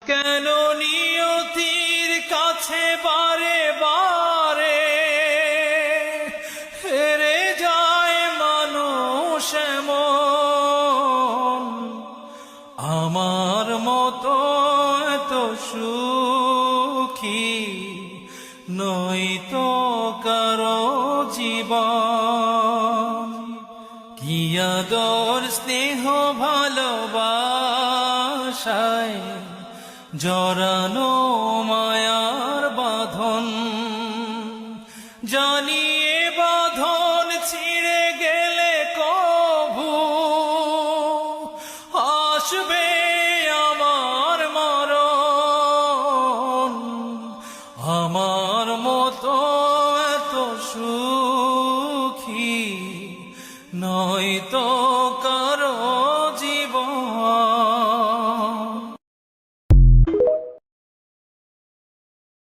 কেন নিয়তির কাছে বারে বারে হেরে যায় মানুষ এমন? আমার মতো এত সুখী নয়তো কারো জীবন। কি আদর স্নেহ ভালোবাসায় জড়ানো মায়ার বাঁধন, জানিয়ে বাঁধন ছিঁড়ে গেলে কভু আসবে আমার মরণ। আমার মতো এত সুখ